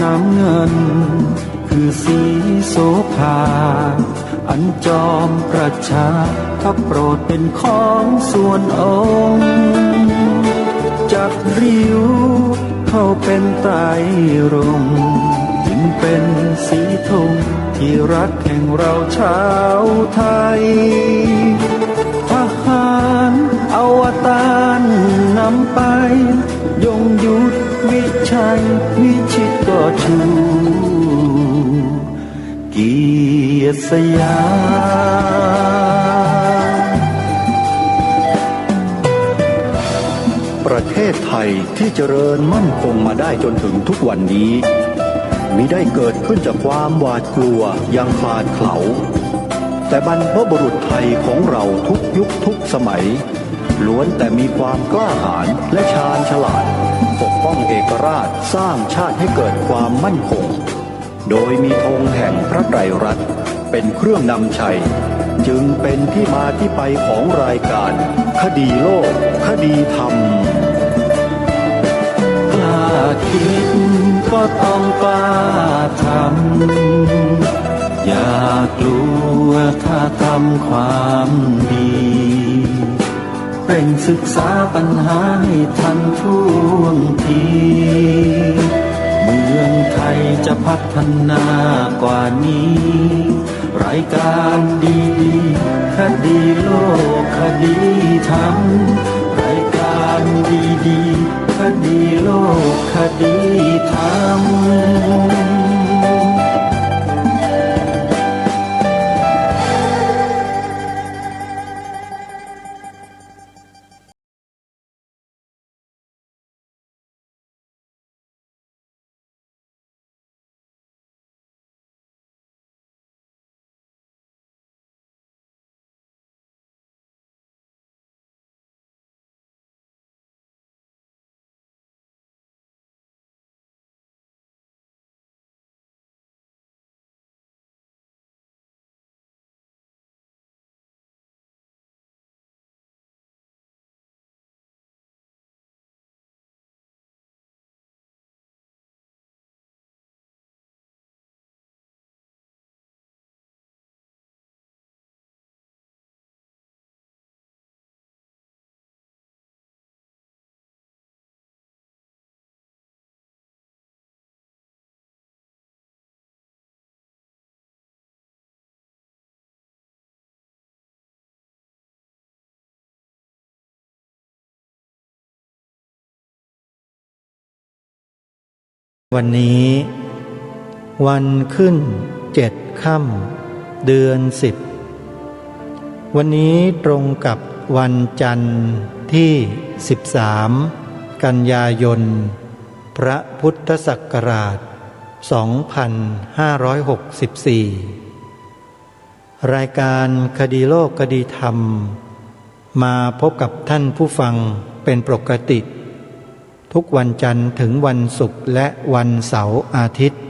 น้ำเงินคือสีโสภาอันจอมประชาพระโปรดเป็นของส่วนองค์จากริ้วเข้าเป็นไตรรงค์จึงเป็นสีธงที่รักแห่งเราชาวไทยทหารอวตารนำไปยงยุทธวิชัยวิชิตก็ชูเกียรติสยามประเทศไทยที่เจริญมั่นคงมาได้จนถึงทุกวันนี้มิได้เกิดขึ้นจากความหวาดกลัวอย่างคลาดเขลาแต่บรรพบุรุษไทยของเราทุกยุคทุกสมัยล้วนแต่มีความกล้าหาญและชาญฉลาดปกป้องเอกราชสร้างชาติให้เกิดความมั่นคงโดยมีธงแห่งพระไตรรัตน์เป็นเครื่องนำชัยจึงเป็นที่มาที่ไปของรายการคดีโลกคดีธรรมกล้าคิดก็ต้องกล้าทำอย่ากลัวถ้าทำความดีเร่งศึกษาปัญหาให้ทันท่วงทีเมืองไทยจะพัฒนากว่านี้รายการดีๆคดีโลกคดีธรรมรายการดีๆคดีโลกคดีธรรมวันนี้วันขึ้น7 ค่ำเดือน 10วันนี้ตรงกับวันจันทร์ที่13กันยายนพระพุทธศักราช2564รายการคดีโลกคดีธรรมมาพบกับท่านผู้ฟังเป็นปกติทุกวันจันทร์ถึงวันศุกร์และวันเสาร์อาทิตย์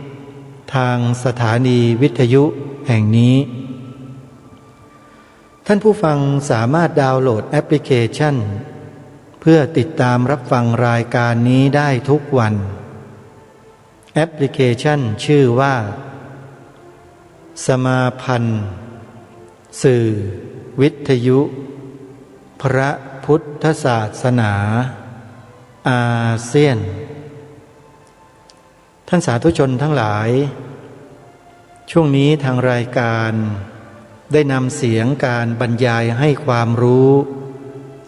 ทางสถานีวิทยุแห่งนี้ท่านผู้ฟังสามารถดาวน์โหลดแอปพลิเคชันเพื่อติดตามรับฟังรายการนี้ได้ทุกวันแอปพลิเคชันชื่อว่าสมาพันธ์สื่อวิทยุพระพุทธศาสนาอาเซียนท่านสาธุชนทั้งหลายช่วงนี้ทางรายการได้นำเสียงการบรรยายให้ความรู้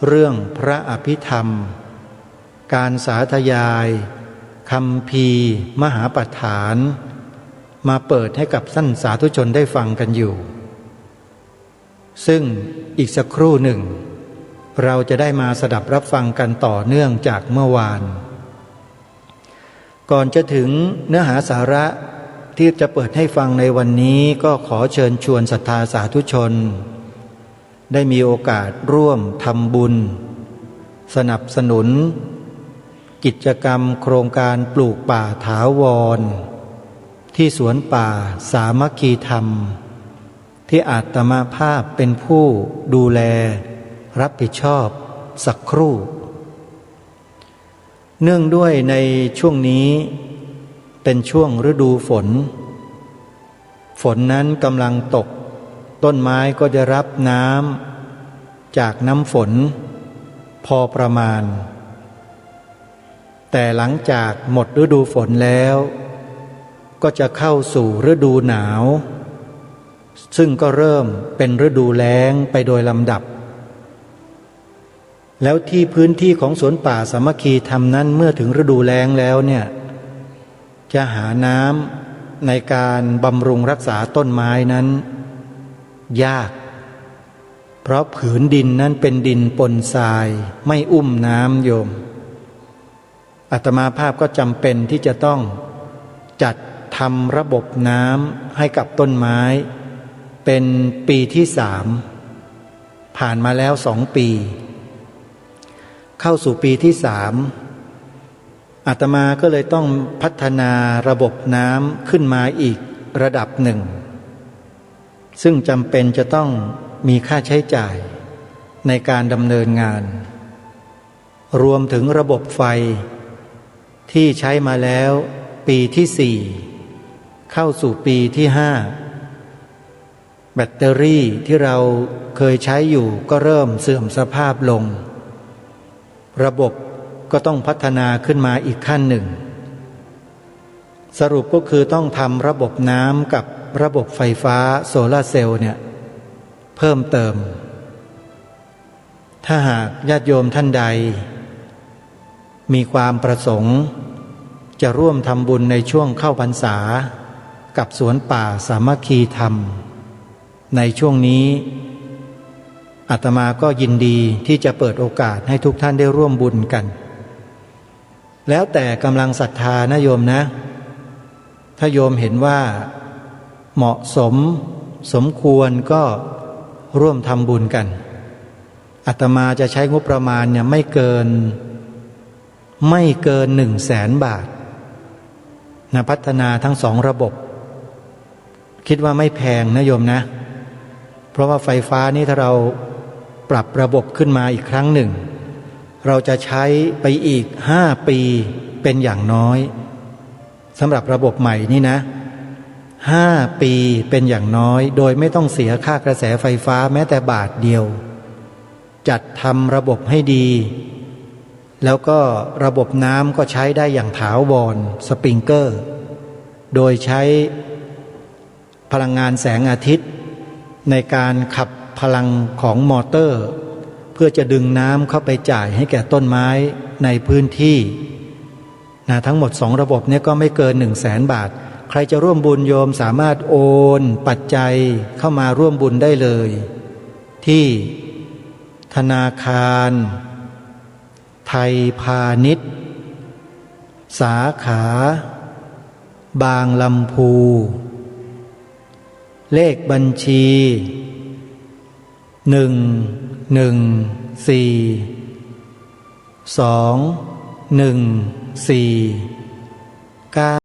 เรื่องพระอภิธรรมการสาธยายคัมภีร์มหาปฐานมาเปิดให้กับท่านสาธุชนได้ฟังกันอยู่ซึ่งอีกสักครู่หนึ่งเราจะได้มาสดับรับฟังกันต่อเนื่องจากเมื่อวานก่อนจะถึงเนื้อหาสาระที่จะเปิดให้ฟังในวันนี้ก็ขอเชิญชวนศรัทธาสาธุชนได้มีโอกาสร่วมทำบุญสนับสนุนกิจกรรมโครงการปลูกป่าถาวรที่สวนป่าสามัคคีธรรมที่อาตมาภาพเป็นผู้ดูแลรับผิดชอบสักครู่เนื่องด้วยในช่วงนี้ เป็นช่วงฤดูฝนฝนนั้นกำลังตกต้นไม้ก็จะรับน้ำจากน้ำฝนพอประมาณแต่หลังจากหมดฤดูฝนแล้วก็จะเข้าสู่ฤดูหนาวซึ่งก็เริ่มเป็นฤดูแล้งไปโดยลำดับแล้วที่พื้นที่ของสวนป่าสามัคคีธรรมนั้นเมื่อถึงฤดูแล้งแล้วเนี่ยจะหาน้ำในการบำรุงรักษาต้นไม้นั้นยากเพราะผืนดินนั้นเป็นดินปนทรายไม่อุ้มน้ำโยมอาตมาภาพก็จำเป็นที่จะต้องจัดทำระบบน้ำให้กับต้นไม้เป็นปีที่3ผ่านมาแล้ว2 ปีเข้าสู่ปีที่3อาตมาก็เลยต้องพัฒนาระบบน้ำขึ้นมาอีกระดับหนึ่งซึ่งจำเป็นจะต้องมีค่าใช้จ่ายในการดำเนินงานรวมถึงระบบไฟที่ใช้มาแล้วปีที่4เข้าสู่ปีที่5แบตเตอรี่ที่เราเคยใช้อยู่ก็เริ่มเสื่อมสภาพลงระบบก็ต้องพัฒนาขึ้นมาอีกขั้นหนึ่งสรุปก็คือต้องทำระบบน้ำกับระบบไฟฟ้าโซลาร์เซลล์เนี่ยเพิ่มเติมถ้าหากญาติโยมท่านใดมีความประสงค์จะร่วมทำบุญในช่วงเข้าพรรษากับสวนป่าสามัคคีธรรมในช่วงนี้อาตมาก็ยินดีที่จะเปิดโอกาสให้ทุกท่านได้ร่วมบุญกันแล้วแต่กำลังศรัทธานะโยมนะถ้าโยมเห็นว่าเหมาะสมสมควรก็ร่วมทำบุญกันอาตมาจะใช้งบประมาณเนี่ยไม่เกิน100,000 บาทนะพัฒนาทั้ง2 ระบบคิดว่าไม่แพงนะโยมนะเพราะว่าไฟฟ้านี้ถ้าเราปรับระบบขึ้นมาอีกครั้งหนึ่งเราจะใช้ไปอีก5 ปีเป็นอย่างน้อยสำหรับระบบใหม่นี่นะ5 ปีเป็นอย่างน้อยโดยไม่ต้องเสียค่ากระแสไฟฟ้าแม้แต่บาทเดียวจัดทำระบบให้ดีแล้วก็ระบบน้ำก็ใช้ได้อย่างถาวรสปริงเกอร์โดยใช้พลังงานแสงอาทิตย์ในการขับพลังของมอเตอร์เพื่อจะดึงน้ำเข้าไปจ่ายให้แก่ต้นไม้ในพื้นที่ทั้งหมด2 ระบบนี้ก็ไม่เกิน100,000 บาทใครจะร่วมบุญโยมสามารถโอนปัจจัยเข้ามาร่วมบุญได้เลยที่ธนาคารไทยพาณิชย์สาขาบางลำพูเลขบัญชี114 214 9